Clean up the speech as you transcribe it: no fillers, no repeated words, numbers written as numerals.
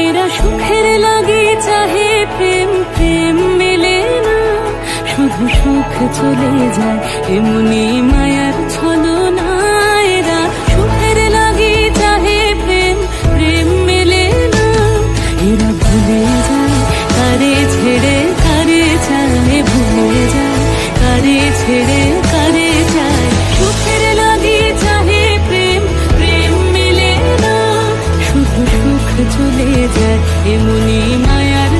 এরা সুখের লাগে চাহে প্রেম, প্রেম মেলে না, শুধু সুখ চলে যায় এমনি মায়ার ছলনা। এরা সুখের লাগে চাহে প্রেম, প্রেম মেলে না, এরা ভুলে যায় কারে ছেড়ে কারে চায়, ভুলে যায় কারে ছেড়ে কারে চায়। সুখের লাগে চাহে প্রেম, প্রেম মেলে না, শুধু সুখ চলে যায় এমনি মায়ার